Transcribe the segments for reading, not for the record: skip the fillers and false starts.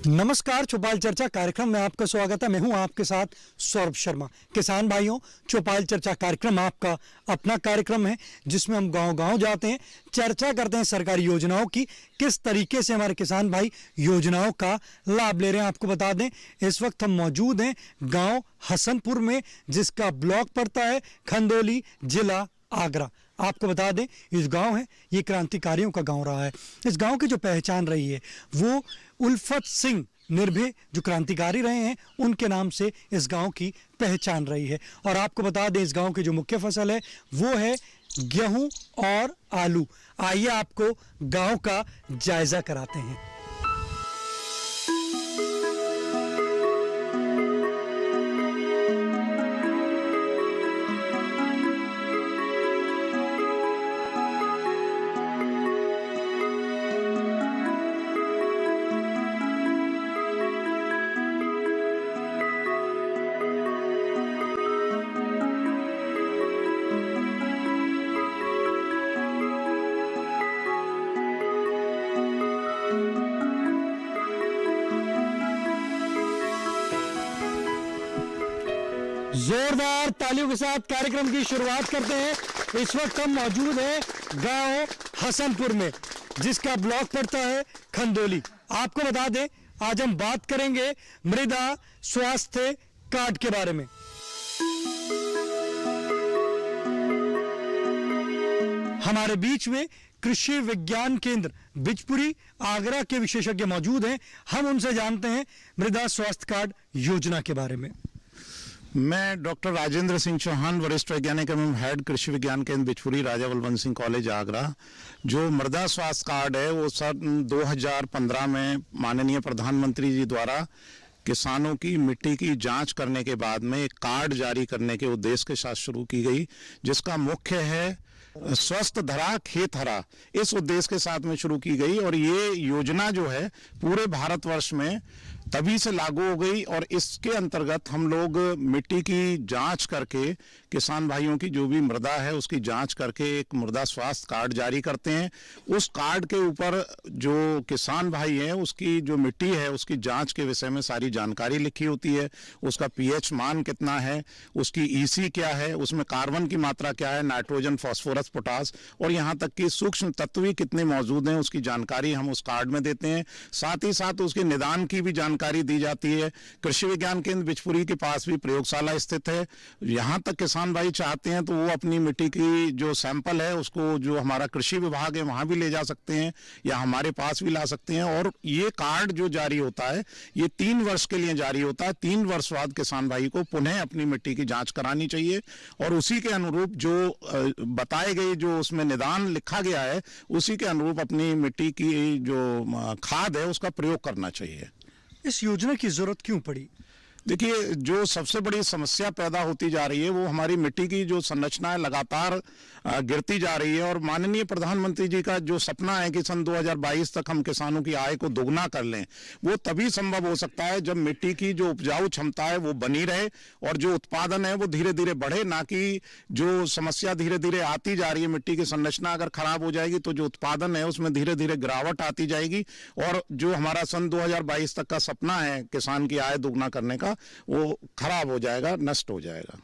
नमस्कार, चौपाल चर्चा कार्यक्रम में आपका स्वागत है। मैं हूं आपके साथ सौरभ शर्मा। किसान भाइयों, चौपाल चर्चा कार्यक्रम आपका अपना कार्यक्रम है जिसमें हम गांव-गांव जाते हैं, चर्चा करते हैं सरकारी योजनाओं की, किस तरीके से हमारे किसान भाई योजनाओं का लाभ ले रहे हैं। आपको बता दें, इस वक्त हम मौजूद हैं गाँव हसनपुर में, जिसका ब्लॉक पड़ता है खंदौली, जिला आगरा। आपको बता दें, इस गांव है, ये क्रांतिकारियों का गांव रहा है। इस गांव की जो पहचान रही है वो उल्फत सिंह निर्भय जो क्रांतिकारी रहे हैं उनके नाम से इस गांव की पहचान रही है। और आपको बता दें, इस गांव की जो मुख्य फसल है वो है गेहूं और आलू। आइए आपको गांव का जायजा कराते हैं। जोरदार तालियों के साथ कार्यक्रम की शुरुआत करते हैं। इस वक्त हम मौजूद हैं गांव हसनपुर में, जिसका ब्लॉक पड़ता है खंदौली। आपको बता दें, आज हम बात करेंगे मृदा स्वास्थ्य कार्ड के बारे में। हमारे बीच में कृषि विज्ञान केंद्र बिजपुरी आगरा के विशेषज्ञ मौजूद हैं। हम उनसे जानते हैं मृदा स्वास्थ्य कार्ड योजना के बारे में। मैं डॉक्टर राजेंद्र सिंह चौहान, वरिष्ठ वैज्ञानिक एवं हेड कृषि विज्ञान केंद्र बिजपुरी, राजा बलवंत सिंह कॉलेज आगरा। जो मृदा स्वास्थ्य कार्ड है वो सन 2015 में माननीय प्रधानमंत्री जी द्वारा किसानों की मिट्टी की जांच करने के बाद में एक कार्ड जारी करने के उद्देश्य के साथ शुरू की गई, जिसका मुख्य है स्वस्थ धरा खेत हरा। इस उद्देश्य के साथ में शुरू की गई और ये योजना जो है पूरे भारतवर्ष में तभी से लागू हो गई। और इसके अंतर्गत हम लोग मिट्टी की जांच करके किसान भाइयों की जो भी मृदा है उसकी जांच करके एक मृदा स्वास्थ्य कार्ड जारी करते हैं। उस कार्ड के ऊपर जो किसान भाई हैं उसकी जो मिट्टी है उसकी जांच के विषय में सारी जानकारी लिखी होती है। उसका पीएच मान कितना है, उसकी ईसी क्या है, उसमें कार्बन की मात्रा क्या है, नाइट्रोजन, फास्फोरस, पोटास और यहाँ तक कि सूक्ष्म तत्व कितने मौजूद हैं उसकी जानकारी हम उस कार्ड में देते हैं। साथ ही साथ उसके निदान की भी जानकारी दी जाती है। कृषि विज्ञान केंद्र बिजपुरी के पास भी प्रयोगशाला स्थित है। यहाँ तक किसान भाई चाहते हैं तो वो अपनी मिट्टी की जो सैंपल है उसको जो हमारा कृषि विभाग है वहां भी ले जा सकते हैं या हमारे पास भी ला सकते हैं। और ये कार्ड जो जारी होता है ये 3 वर्ष के लिए जारी होता है। 3 वर्ष बाद किसान भाई को पुनः अपनी मिट्टी की जांच करानी चाहिए और उसी के अनुरूप जो बताए गए जो उसमें निदान लिखा गया है उसी के अनुरूप अपनी मिट्टी की जो खाद है उसका प्रयोग करना चाहिए। इस योजना की जरूरत क्यों पड़ी? देखिए, जो सबसे बड़ी समस्या पैदा होती जा रही है वो हमारी मिट्टी की जो संरचना है लगातार गिरती जा रही है। और माननीय प्रधानमंत्री जी का जो सपना है कि सन 2022 तक हम किसानों की आय को दोगुना कर लें, वो तभी संभव हो सकता है जब मिट्टी की जो उपजाऊ क्षमता है वो बनी रहे और जो उत्पादन है वो धीरे धीरे बढ़े। ना कि जो समस्या धीरे धीरे आती जा रही है, मिट्टी की संरचना अगर खराब हो जाएगी तो जो उत्पादन है उसमें धीरे धीरे गिरावट आती जाएगी और जो हमारा सन 2022 तक का सपना है किसान की आय दोगुना करने का वो खराब हो जाएगा, नष्ट हो जाएगा।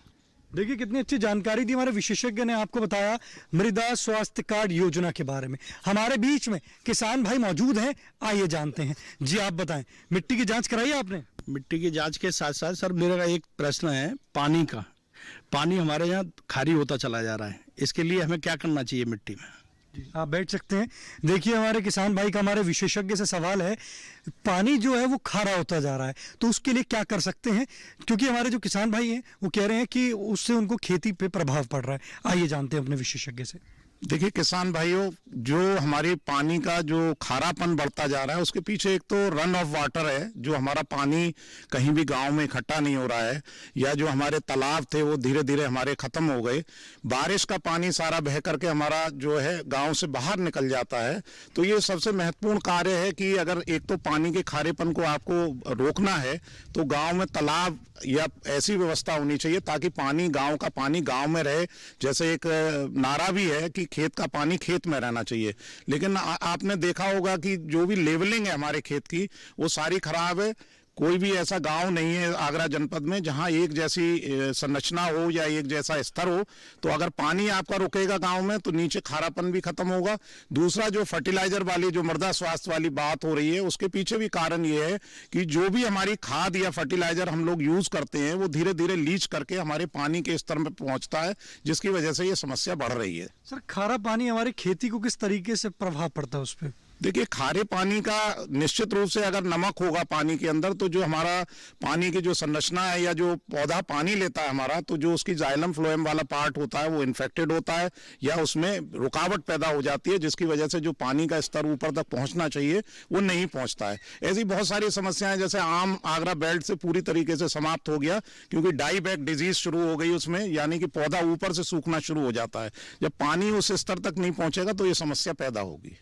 देखिए, कितनी अच्छी जानकारी दी हमारे विशेषज्ञ ने। आपको बताया मृदा स्वास्थ्य कार्ड योजना के बारे में। हमारे बीच में किसान भाई मौजूद हैं, आइए जानते हैं। जी, आप बताएं, मिट्टी की जांच कराई आपने? मिट्टी की जांच के साथ साथ सर मेरा एक प्रश्न है पानी का। पानी हमारे यहाँ खारी होता चला जा रहा है, इसके लिए हमें क्या करना चाहिए मिट्टी में? आप बैठ सकते हैं। देखिए, हमारे किसान भाई का हमारे विशेषज्ञ से सवाल है, पानी जो है वो खारा होता जा रहा है तो उसके लिए क्या कर सकते हैं? क्योंकि हमारे जो किसान भाई हैं वो कह रहे हैं कि उससे उनको खेती पे प्रभाव पड़ रहा है। आइए जानते हैं अपने विशेषज्ञ से। देखिए किसान भाइयों, जो हमारे पानी का जो खारापन बढ़ता जा रहा है उसके पीछे एक तो रन ऑफ वाटर है, जो हमारा पानी कहीं भी गांव में इकट्ठा नहीं हो रहा है, या जो हमारे तालाब थे वो धीरे धीरे हमारे खत्म हो गए। बारिश का पानी सारा बह करके हमारा जो है गांव से बाहर निकल जाता है। तो ये सबसे महत्वपूर्ण कार्य है कि अगर एक तो पानी के खारेपन को आपको रोकना है तो गाँव में तालाब या ऐसी व्यवस्था होनी चाहिए ताकि पानी, गाँव का पानी गाँव में रहे। जैसे एक नारा भी है कि खेत का पानी खेत में रहना चाहिए, लेकिन आपने देखा होगा कि जो भी लेवलिंग है हमारे खेत की वो सारी खराब है। कोई भी ऐसा गांव नहीं है आगरा जनपद में जहां एक जैसी संरचना हो या एक जैसा स्तर हो। तो अगर पानी आपका रुकेगा गांव में तो नीचे खारापन भी खत्म होगा। दूसरा, जो फर्टिलाइजर वाली, जो मृदा स्वास्थ्य वाली बात हो रही है, उसके पीछे भी कारण ये है कि जो भी हमारी खाद या फर्टिलाइजर हम लोग यूज करते हैं वो धीरे धीरे लीच करके हमारे पानी के स्तर में पहुंचता है, जिसकी वजह से ये समस्या बढ़ रही है। सर, खारा पानी हमारी खेती को किस तरीके से प्रभाव पड़ता है उस पर? देखिए, खारे पानी का निश्चित रूप से अगर नमक होगा पानी के अंदर तो जो हमारा पानी की जो संरचना है या जो पौधा पानी लेता है हमारा, तो जो उसकी जाइलम फ्लोएम वाला पार्ट होता है वो इन्फेक्टेड होता है या उसमें रुकावट पैदा हो जाती है, जिसकी वजह से जो पानी का स्तर ऊपर तक पहुंचना चाहिए वो नहीं पहुंचता है। ऐसी बहुत सारी समस्याएं, जैसे आम आगरा बेल्ट से पूरी तरीके से समाप्त हो गया क्योंकि डाई बैक डिजीज शुरू हो गई उसमें, यानी कि पौधा ऊपर से सूखना शुरू हो जाता है। जब पानी उस स्तर तक नहीं पहुंचेगा तो ये समस्या पैदा होगी।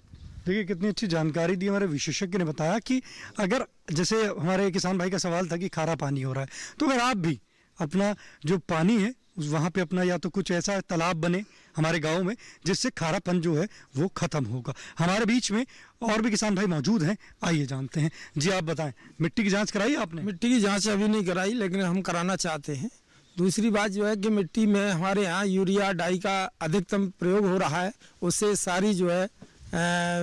देखिए, कितनी अच्छी जानकारी दी हमारे विशेषज्ञ ने बताया कि अगर जैसे हमारे किसान भाई का सवाल था कि खारा पानी हो रहा है, तो अगर आप भी अपना जो पानी है वहाँ पे अपना या तो कुछ ऐसा तालाब बने हमारे गांव में जिससे खारापन जो है वो खत्म होगा। हमारे बीच में और भी किसान भाई मौजूद हैं, आइए जानते हैं। जी, आप बताएं, मिट्टी की जांच कराई आपने? मिट्टी की जांच अभी नहीं कराई, लेकिन हम कराना चाहते हैं। दूसरी बात जो है कि मिट्टी में हमारे यहाँ यूरिया डाई का अधिकतम प्रयोग हो रहा है, उससे सारी जो है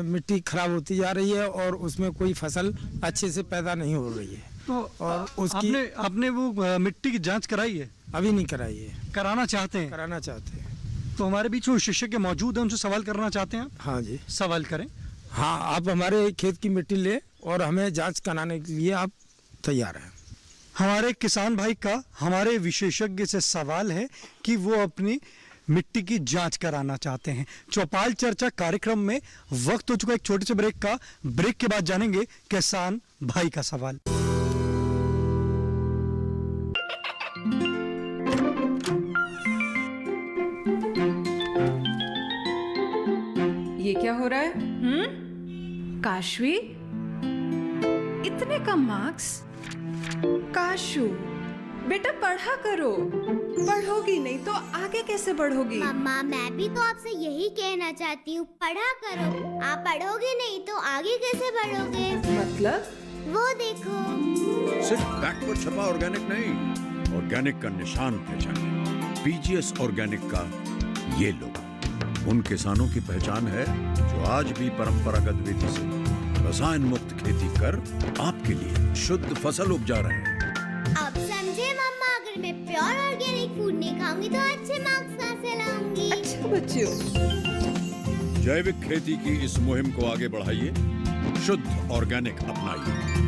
मिट्टी खराब होती जा रही है और उसमें कोई फसल अच्छे से पैदा नहीं हो रही है। तो और उसकी आपने वो मिट्टी की जांच कराई है? अभी नहीं कराई है, कराना चाहते हैं? कराना चाहते हैं। तो हमारे बीच में विशेषज्ञ मौजूद हैं, उनसे सवाल करना चाहते हैं आप? हाँ जी, सवाल करें। हाँ, आप हमारे खेत की मिट्टी ले और हमें जांच कराने के लिए आप तैयार हैं? हमारे किसान भाई का हमारे विशेषज्ञ से सवाल है कि वो अपनी मिट्टी की जांच कराना चाहते हैं। चौपाल चर्चा कार्यक्रम में वक्त हो चुका एक छोटे से ब्रेक का। ब्रेक के बाद जानेंगे किसान भाई का सवाल। ये क्या हो रहा है? काशवी, इतने कम मार्क्स? काशू, बेटा पढ़ा करो। पढ़ोगी नहीं तो आगे कैसे बढ़ोगी? मम्मा, मैं भी तो आपसे यही कहना चाहती हूँ, पढ़ा करो। आप पढ़ोगे नहीं तो आगे कैसे बढ़ोगे? मतलब? वो देखो। सिर्फ बैक पर छपा ऑर्गेनिक नहीं, ऑर्गेनिक का निशान पहचाने। पीजीएस ऑर्गेनिक का ये लोग उन किसानों की पहचान है जो आज भी परंपरागत विधि से रसायन मुक्त खेती कर आपके लिए शुद्ध फसल उपजा रहे हैं। अब समझे मम्मा, अगर मैं प्योर ऑर्गेनिक फूड नहीं खाऊंगी तो अच्छे मार्क्स कहाँ से लाऊंगी? अच्छा बच्चों, जैविक खेती की इस मुहिम को आगे बढ़ाइए, शुद्ध ऑर्गेनिक अपनाइए।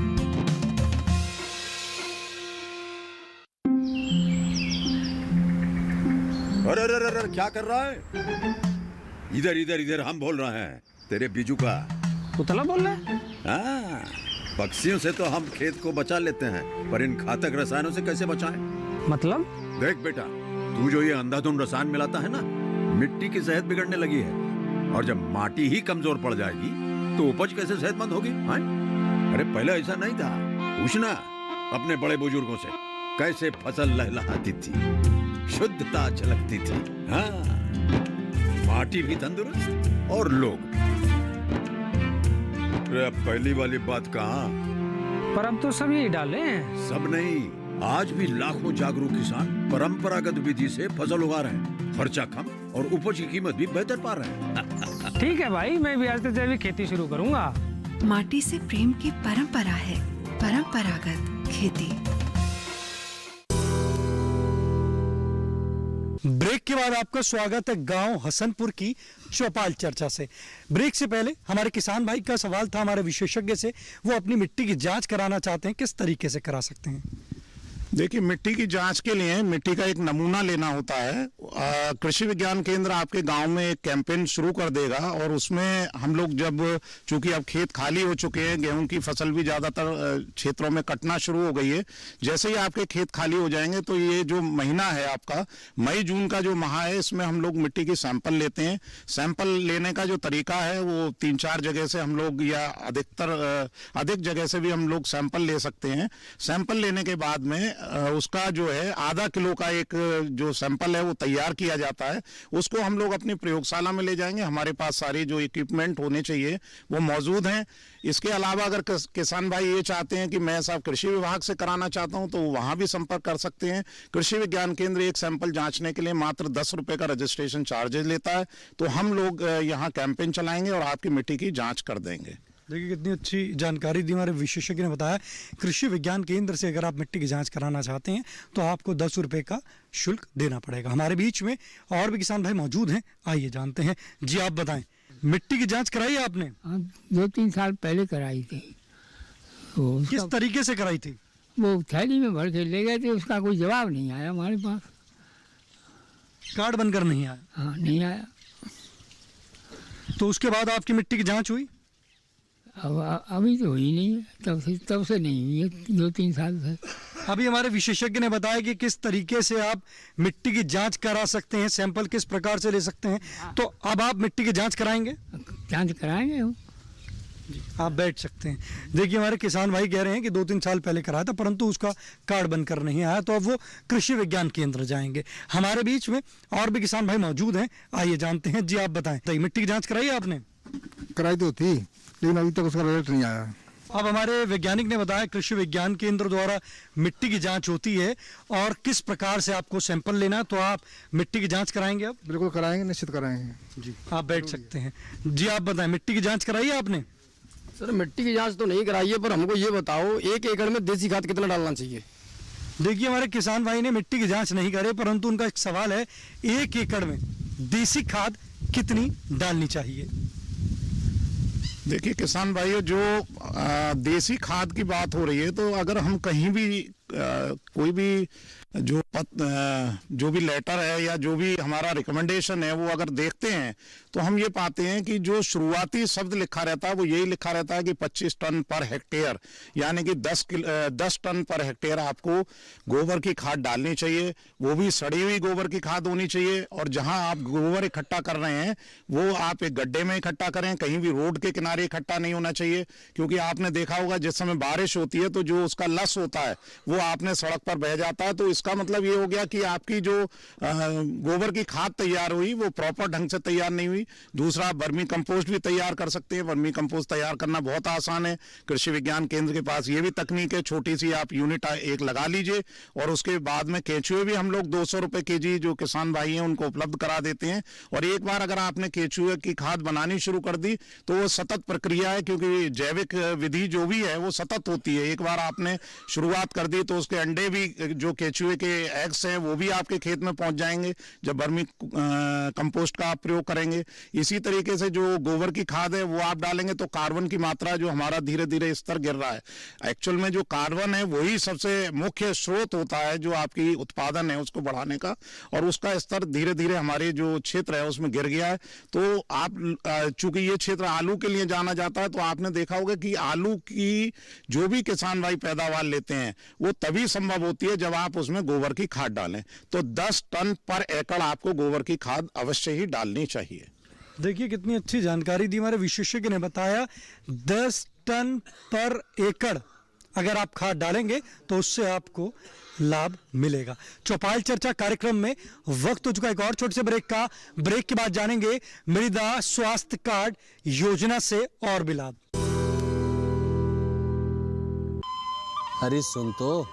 अरे अरे अरे, क्या कर रहा है? इधर इधर इधर, हम बोल रहे हैं तेरे बीजू का। पुतला बोल रहा है? हाँ, पक्षियों से तो हम खेत को बचा लेते हैं, पर इन घातक रसायनों से कैसे बचाएं? मतलब? देख बेटा, तू जो ये अंधाधुंध रसायन मिलाता है ना, मिट्टी की सेहत बिगड़ने लगी है। और जब माटी ही कमजोर पड़ जाएगी तो उपज कैसे सेहतमंद होगी? हाँ? अरे पहले ऐसा नहीं था। पूछना अपने बड़े बुजुर्गों से, कैसे फसल लहलहाती थी, शुद्धता झलकती थी। हाँ, माटी भी तंदुरुस्त और लोग। अरे पहली वाली बात कहाँ? पर अब तो सब यही डाले हैं। सब नहीं, आज भी लाखों जागरूक किसान परंपरागत विधि से फसल उगा रहे हैं। खर्चा कम और उपज की कीमत भी बेहतर पा रहे हैं। ठीक है भाई, मैं भी आज से जैविक खेती शुरू करूंगा। माटी से प्रेम की परंपरा है परंपरागत खेती। ब्रेक के बाद आपका स्वागत है गांव हसनपुर की चौपाल चर्चा से। ब्रेक से पहले हमारे किसान भाई का सवाल था हमारे विशेषज्ञ से, वो अपनी मिट्टी की जांच कराना चाहते हैं, किस तरीके से करा सकते हैं? देखिए, मिट्टी की जांच के लिए मिट्टी का एक नमूना लेना होता है। कृषि विज्ञान केंद्र आपके गांव में एक कैंपेन शुरू कर देगा और उसमें हम लोग, जब चूंकि अब खेत खाली हो चुके हैं, गेहूं की फसल भी ज़्यादातर क्षेत्रों में कटना शुरू हो गई है, जैसे ही आपके खेत खाली हो जाएंगे तो ये जो महीना है आपका, मई जून का जो माह है, इसमें हम लोग मिट्टी की सैंपल लेते हैं। सैंपल लेने का जो तरीका है वो 3-4 जगह से हम लोग, या अधिक जगह से भी हम लोग सैंपल ले सकते हैं। सैंपल लेने के बाद में उसका जो है आधा किलो का एक जो सैंपल है वो तैयार किया जाता है। उसको हम लोग अपनी प्रयोगशाला में ले जाएंगे। हमारे पास सारे जो इक्विपमेंट होने चाहिए वो मौजूद हैं। इसके अलावा अगर किसान भाई ये चाहते हैं कि मैं साहब कृषि विभाग से कराना चाहता हूं, तो वहां भी संपर्क कर सकते हैं। कृषि विज्ञान केंद्र एक सैंपल जांचने के लिए मात्र 10 रुपए का रजिस्ट्रेशन चार्जेज लेता है। तो हम लोग यहाँ कैंपेन चलाएंगे और आपकी मिट्टी की जांच कर देंगे। देखिए कितनी अच्छी जानकारी दी हमारे विशेषज्ञ ने बताया। कृषि विज्ञान केंद्र से अगर आप मिट्टी की जांच कराना चाहते हैं तो आपको 10 रुपए का शुल्क देना पड़ेगा। हमारे बीच में और भी किसान भाई मौजूद हैं, आइए जानते हैं। जी आप बताएं, मिट्टी की जांच कराई है आपने? हाँ, 2-3 साल पहले कराई थी। तो किस तरीके से कराई थी? वो थैली में भर के ले गए थे, उसका कोई जवाब नहीं आया हमारे पास। कार्ड बनकर नहीं आया? हाँ, नहीं आया। तो उसके बाद आपकी मिट्टी की जांच हुई? अभी तो हुई नहीं है, तब से नहीं हुई है, 2-3 साल से। अभी हमारे विशेषज्ञ ने बताया कि किस तरीके से आप मिट्टी की जांच करा सकते हैं, सैंपल किस प्रकार से ले सकते हैं। तो अब आप मिट्टी की जांच कराएंगे? जांच कराएंगे हम। आप बैठ सकते हैं। देखिए हमारे किसान भाई कह रहे हैं कि 2-3 साल पहले कराया था परंतु उसका कार्ड बनकर नहीं आया, तो अब वो कृषि विज्ञान केंद्र जाएंगे। हमारे बीच में और भी किसान भाई मौजूद हैं, आइए जानते हैं। जी आप बताएं, तो मिट्टी की जांच कराई है आपने? कराई तो थी, लेकिन अभी तक उसका रिजल्ट नहीं आया। अब हमारे वैज्ञानिक ने बताया कृषि विज्ञान केंद्र द्वारा मिट्टी की जांच होती है और किस प्रकार से आपको सैंपल लेना है, तो आप मिट्टी की जांच कराएंगे? अब बिल्कुल कराएंगे, निश्चित कराएंगे जी। आप बैठ सकते हैं। जी आप बताएं, मिट्टी की जांच कराई है आपने? सर मिट्टी की जांच तो नहीं कराई है, पर हमको ये बताओ 1 एकड़ में देसी खाद कितना डालना चाहिए? देखिए हमारे किसान भाई ने मिट्टी की जांच नहीं करे, परंतु उनका एक सवाल है, 1 एकड़ में देसी खाद कितनी डालनी चाहिए? देखिए किसान भाइयों, जो देसी खाद की बात हो रही है, तो अगर हम कहीं भी कोई भी जो भी लेटर है या जो भी हमारा रिकमेंडेशन है वो अगर देखते हैं तो हम ये पाते हैं कि जो शुरुआती शब्द लिखा रहता है वो यही लिखा रहता है कि 25 टन पर हेक्टेयर, यानी कि 10 टन पर हेक्टेयर आपको गोबर की खाद डालनी चाहिए। वो भी सड़ी हुई गोबर की खाद होनी चाहिए। और जहां आप गोबर इकट्ठा कर रहे हैं वो आप एक गड्ढे में इकट्ठा करें, कहीं भी रोड के किनारे इकट्ठा नहीं होना चाहिए। क्योंकि आपने देखा होगा जिस समय बारिश होती है तो जो उसका लस होता है वो आपने सड़क पर बह जाता है। तो इसका मतलब ये हो गया कि आपकी जो गोबर की खाद तैयार हुई वो प्रॉपर ढंग से तैयार नहीं हुई। दूसरा, वर्मी कंपोस्ट भी तैयार कर सकते हैं। वर्मी कंपोस्ट तैयार करना बहुत आसान है। कृषि विज्ञान केंद्र के पास ये भी तकनीक है, छोटी सी आप यूनिट एक लगा लीजिए और उसके बाद में केंचुए भी हम लोग 200 रुपए केजी जो किसान भाई हैं उनको उपलब्ध करा देते हैं। और एक बार अगर आपने केंचुए की खाद बनानी शुरू कर दी तो वो सतत प्रक्रिया है, क्योंकि जैविक विधि जो भी है वो सतत होती है। एक बार आपने शुरुआत कर दी तो उसके अंडे भी, जो केंचुए के एग्स हैं, वो भी आपके खेत में पहुंच जाएंगे जब वर्मी कंपोस्ट का आप प्रयोग करेंगे। इसी तरीके से जो गोबर की खाद है वो आप डालेंगे तो कार्बन की मात्रा जो हमारा धीरे धीरे स्तर गिर रहा है, एक्चुअल में जो कार्बन है वही सबसे मुख्य स्रोत होता है जो आपकी उत्पादन है उसको बढ़ाने का, और उसका स्तर धीरे धीरे हमारे जो क्षेत्र है उसमें गिर गया है। तो आप चूंकि ये क्षेत्र आलू के लिए जाना जाता है, तो आपने देखा होगा कि आलू की जो भी किसान भाई पैदावार लेते हैं वो तभी संभव होती है जब आप उसमें गोबर की खाद डालें। तो 10 टन पर एकड़ आपको गोबर की खाद अवश्य ही डालनी चाहिए। देखिए कितनी अच्छी जानकारी दी हमारे विशेषज्ञ ने बताया। 10 टन पर एकड़ अगर आप खाद डालेंगे तो उससे आपको लाभ मिलेगा। चौपाल चर्चा कार्यक्रम में वक्त हो चुका है एक और छोटे से ब्रेक का। ब्रेक के बाद जानेंगे मृदा स्वास्थ्य कार्ड योजना से और भी लाभ। अरे सुन तो।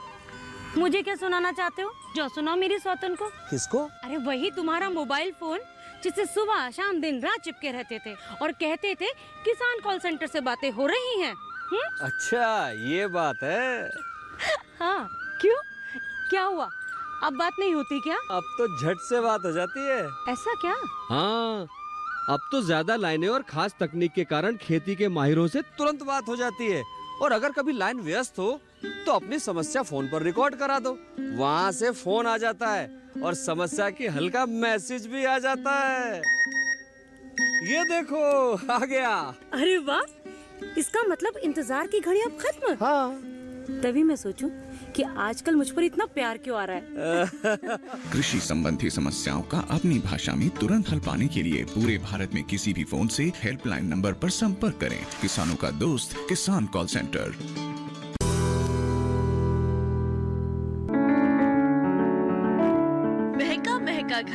मुझे क्या सुनाना चाहते हो? जो सुनाओ मेरी सौतन को। किसको? अरे वही तुम्हारा मोबाइल फोन जिससे सुबह शाम दिन रात चिपके रहते थे और कहते थे किसान कॉल सेंटर से बातें हो रही हैं। अच्छा ये बात है। हाँ क्यों, क्या हुआ? अब बात नहीं होती क्या? अब तो झट से बात हो जाती है। ऐसा क्या? हाँ, अब तो ज्यादा लाइनें और खास तकनीक के कारण खेती के माहिरों से तुरंत बात हो जाती है। और अगर कभी लाइन व्यस्त हो तो अपनी समस्या फोन पर रिकॉर्ड करा दो, वहाँ से फोन आ जाता है और समस्या की हल का मैसेज भी आ जाता है। ये देखो आ गया। अरे वाह, इसका मतलब इंतजार की घड़ी अब खत्म। हाँ। तभी मैं सोचूं कि आजकल मुझ पर इतना प्यार क्यों आ रहा है। कृषि संबंधी समस्याओं का अपनी भाषा में तुरंत हल पाने के लिए पूरे भारत में किसी भी फोन से हेल्पलाइन नंबर पर संपर्क करें। किसानों का दोस्त किसान कॉल सेंटर।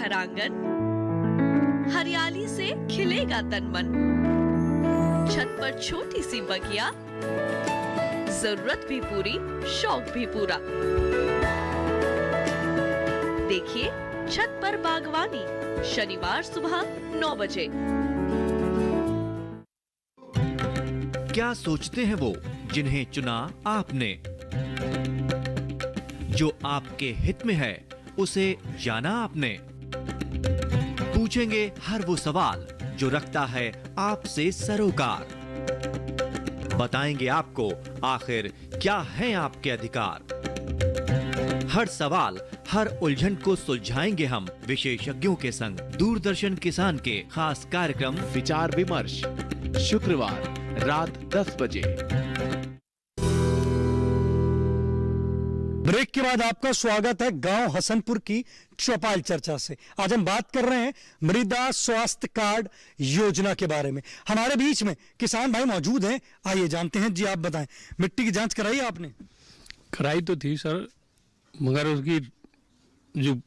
घर आंगन, हरियाली से खिलेगा तन मन। छत पर छोटी सी बगिया, जरूरत भी पूरी, शौक भी पूरा। देखिए छत पर बागवानी, शनिवार सुबह 9 बजे। क्या सोचते हैं वो जिन्हें चुना आपने? जो आपके हित में है उसे जाना आपने? पूछेंगे हर वो सवाल जो रखता है आपसे सरोकार। बताएंगे आपको आखिर क्या है आपके अधिकार। हर सवाल, हर उलझन को सुलझाएंगे हम विशेषज्ञों के संग। दूरदर्शन किसान के खास कार्यक्रम विचार विमर्श, शुक्रवार रात 10 बजे। ब्रेक के बाद आपका स्वागत है गांव हसनपुर की चौपाल चर्चा से। आज हम बात कर रहे हैं मृदा स्वास्थ्य कार्ड योजना के बारे में। हमारे बीच में किसान भाई मौजूद हैं, आइए जानते हैं। जी आप बताएं, मिट्टी की जांच कराई आपने? कराई तो थी सर, मगर उसकी जो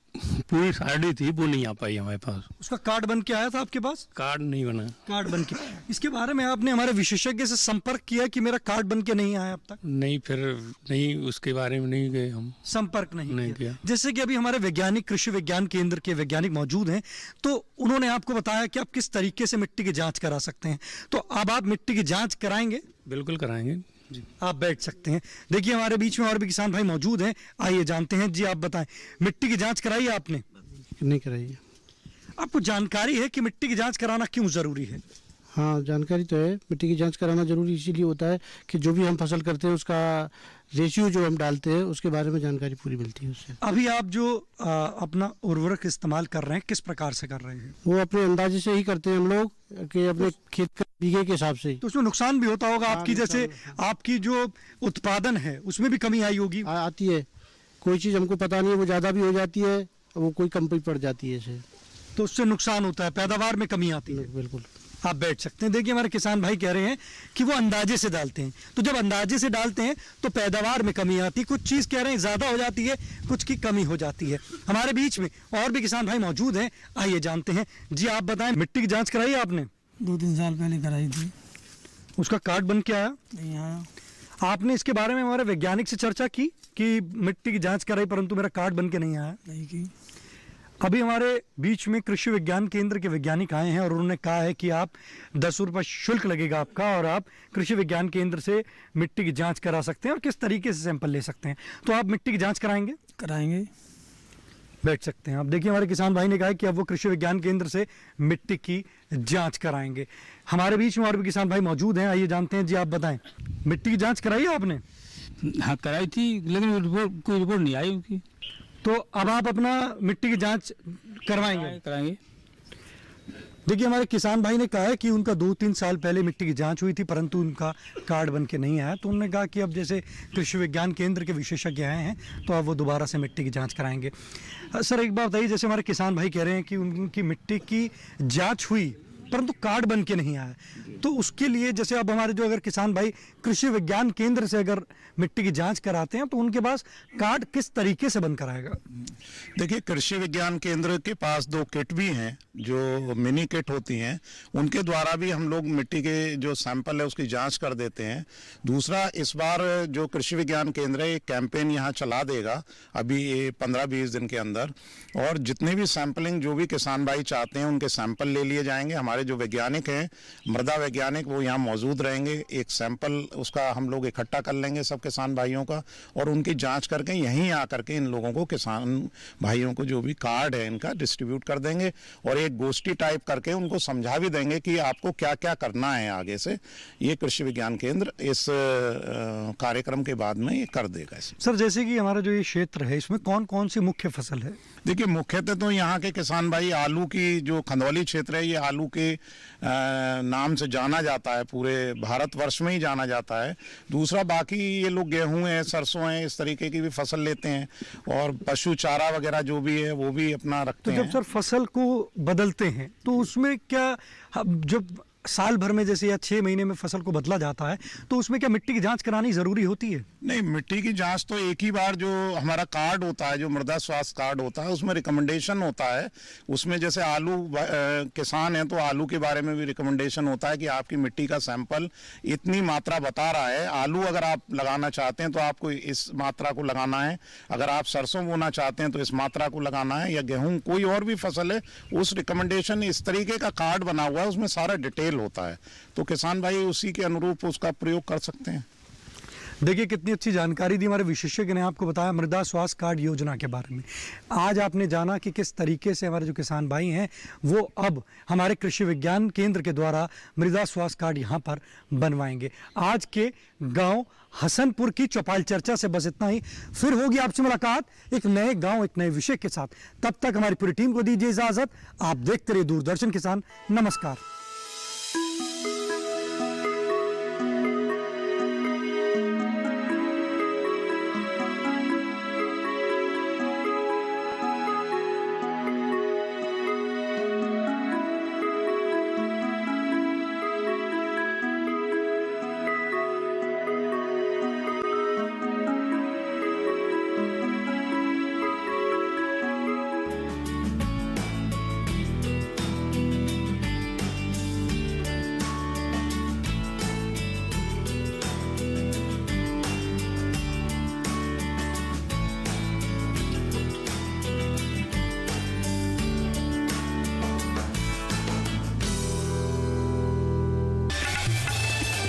पूरी साड़ी थी वो नहीं आ पाई हमारे पास। उसका कार्ड बन के आया था आपके पास? कार्ड नहीं बना। कार्ड बन के, इसके बारे में आपने हमारे विशेषज्ञ से संपर्क किया कि मेरा कार्ड बन के नहीं आया अब तक? नहीं, फिर नहीं, उसके बारे में नहीं गए हम, संपर्क नहीं किया। जैसे कि अभी हमारे वैज्ञानिक कृषि विज्ञान केंद्र के वैज्ञानिक मौजूद हैं, तो उन्होंने आपको बताया कि आप किस तरीके से मिट्टी की जांच करा सकते हैं। तो अब आप मिट्टी की जांच कराएंगे? बिल्कुल कराएंगे जी, आप बैठ सकते हैं। देखिए हमारे बीच में और भी किसान भाई मौजूद हैं, आइए जानते हैं। जी आप बताएं, मिट्टी की जांच कराई है आपने? नहीं कराई है। आपको जानकारी है कि मिट्टी की जांच कराना क्यों जरूरी है? हाँ, जानकारी तो है। मिट्टी की जांच कराना जरूरी इसीलिए होता है कि जो भी हम फसल करते हैं उसका रेशियो जो हम डालते हैं उसके बारे में जानकारी पूरी मिलती है उससे। अभी आप जो अपना उर्वरक इस्तेमाल कर रहे हैं किस प्रकार से कर रहे हैं? वो अपने अंदाजे से ही करते हैं हम लोग, कि अपने खेत के बीघे के हिसाब से। तो उसमें नुकसान भी होता होगा आपकी, जैसे आपकी जो उत्पादन है उसमें भी कमी आई होगी? आती है, कोई चीज़ हमको पता नहीं है, वो ज़्यादा भी हो जाती है, वो कोई कम भी पड़ जाती है इसे, तो उससे नुकसान होता है, पैदावार में कमी आती है। बिल्कुल, आप बैठ सकते हैं। देखिए हमारे किसान भाई कह रहे हैं कि वो अंदाजे से डालते हैं, तो जब अंदाजे से डालते हैं तो पैदावार में कमी आती है। कुछ चीज़ कह रहे हैं ज़्यादा हो जाती है, कुछ की कमी हो जाती है। हमारे बीच में और भी किसान भाई मौजूद हैं, आइए जानते हैं। जी आप बताएं, मिट्टी की जाँच कराई आपने? 2-3 साल पहले कराई थी। उसका कार्ड बन के आया? नहीं आया। आपने इसके बारे में हमारे वैज्ञानिक से चर्चा की कि मिट्टी की जाँच कराई परंतु मेरा कार्ड बन के नहीं आया? नहीं की। अभी हमारे बीच में कृषि विज्ञान केंद्र के वैज्ञानिक आए हैं और उन्होंने कहा है कि आप 10 रुपये शुल्क लगेगा आपका, और आप कृषि विज्ञान केंद्र से मिट्टी की जांच करा सकते हैं और किस तरीके से सैंपल ले सकते हैं। तो आप मिट्टी की जांच कराएंगे? कराएंगे। बैठ सकते हैं आप। देखिए हमारे किसान भाई ने कहा कि अब वो कृषि विज्ञान केंद्र से मिट्टी की जाँच कराएंगे। हमारे बीच में और भी किसान भाई मौजूद हैं, आइए जानते हैं। जी आप बताएं, मिट्टी की जाँच कराई है आपने? हाँ कराई थी, लेकिन कोई रिपोर्ट नहीं आई उनकी। तो अब आप अपना मिट्टी की जांच करवाएंगे? कराएंगे। देखिए हमारे किसान भाई ने कहा है कि उनका 2-3 साल पहले मिट्टी की जांच हुई थी परंतु उनका कार्ड बन के नहीं आया। तो उन्होंने कहा कि अब जैसे कृषि विज्ञान केंद्र के विशेषज्ञ आए हैं तो अब वो दोबारा से मिट्टी की जांच कराएंगे। सर एक बात बताइए, जैसे हमारे किसान भाई कह रहे हैं कि उनकी मिट्टी की जाँच हुई परंतु कार्ड बन के नहीं आया, तो उसके लिए जैसे अब हमारे जो अगर किसान भाई कृषि विज्ञान केंद्र से अगर मिट्टी की जांच कराते हैं तो उनके पास कार्ड किस तरीके से बन कराएगा? देखिए कृषि विज्ञान केंद्र के पास 2 किट भी हैं जो मिनी किट होती हैं, उनके द्वारा भी हम लोग मिट्टी के जो सैंपल है उसकी जांच कर देते हैं। दूसरा, इस बार जो कृषि विज्ञान केंद्र है एक कैंपेन यहाँ चला देगा अभी 15-20 दिन के अंदर, और जितने भी सैंपलिंग जो भी किसान भाई चाहते हैं उनके सैंपल ले लिए जाएंगे। हमारे जो वैज्ञानिक हैं, मृदा वैज्ञानिक, वो यहाँ मौजूद रहेंगे। एक सैंपल उसका हम लोग इकट्ठा कर लेंगे सब किसान भाइयों का, और उनकी जांच करके यहीं आकर के इन लोगों को, किसान भाइयों को जो भी कार्ड है इनका डिस्ट्रीब्यूट कर देंगे, और एक गोष्ठी टाइप करके उनको समझा भी देंगे कि आपको क्या क्या करना है आगे से। ये कृषि विज्ञान केंद्र इस कार्यक्रम के बाद में ये कर देगा। सर जैसे कि हमारा जो ये क्षेत्र है इसमें कौन कौन सी मुख्य फसल है? देखिए मुख्यतः तो यहाँ के किसान भाई आलू की, जो खंदौली क्षेत्र है ये आलू के नाम से जाना जाता है, पूरे भारतवर्ष में ही जाना जाता है। दूसरा बाकी ये लोग गेहूं है, सरसों है, इस तरीके की भी फसल लेते हैं, और पशु चारा वगैरह जो भी है वो भी अपना रखते हैं। तो जब सर फसल को बदलते हैं तो उसमें क्या जब साल भर में जैसे या 6 महीने में फसल को बदला जाता है, तो उसमें क्या मिट्टी की जांच करानी जरूरी होती है? नहीं, मिट्टी की जांच तो एक ही बार, जो हमारा कार्ड होता है, जो मृदा स्वास्थ्य कार्ड होता है, उसमें रिकमेंडेशन होता है। उसमें जैसे आलू किसान है तो आलू के बारे में भी रिकमेंडेशन होता है कि आपकी मिट्टी का सैंपल इतनी मात्रा बता रहा है। आलू अगर आप लगाना चाहते हैं तो आपको इस मात्रा को लगाना है, अगर आप सरसों बोना चाहते हैं तो इस मात्रा को लगाना है, या गेहूं कोई और भी फसल है, उस रिकमेंडेशन इस तरीके का कार्ड बना हुआ है, उसमें सारा डिटेल होता है, तो किसान भाई उसी के अनुरूप उसका प्रयोग कर सकते हैं। देखिए कितनी अच्छी जानकारी दी हमारे विशेषज्ञ ने आपको बताया मृदा स्वास्थ्य कार्ड योजना के बारे में। आज आपने जाना कि किस तरीके से हमारे जो किसान भाई हैं वो अब हमारे कृषि विज्ञान केंद्र के द्वारा मृदा स्वास्थ्य कार्ड यहाँ पर बनवाएंगे। आज के गांव हसनपुर की चौपाल चर्चा से बस इतना ही। फिर होगी आपसे मुलाकात एक नए गांव, एक नए विषय के साथ। तब तक हमारी पूरी टीम को दीजिए इजाजत। आप देखते रहिए दूरदर्शन किसान। नमस्कार।